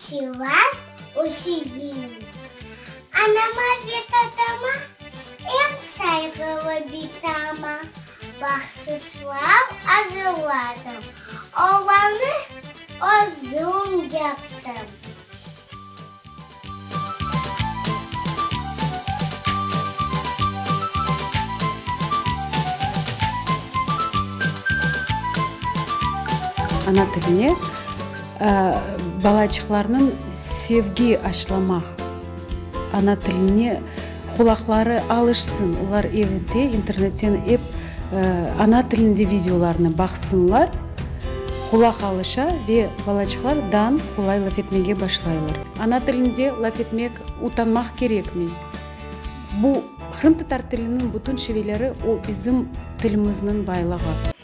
Силат усиим. Анама ветатама, сайгала битама, бақсыслав азыладым, оланы озун яптым. Ана тіліне балачықларының sevgi ашламақ. Ана тіліне құлақлары алышсын. Олар евінде, интернеттен ана тілінде видеоларыны бақсынлар. Құлақ алыша ве балачықлар дан құлай лаф етмеге башлайлар. Ана тілінде лаф етмек утанмақ керек ме? Бұл Қырым татар тілінің бүтін шевелері о bizim тіліміздің байлығы.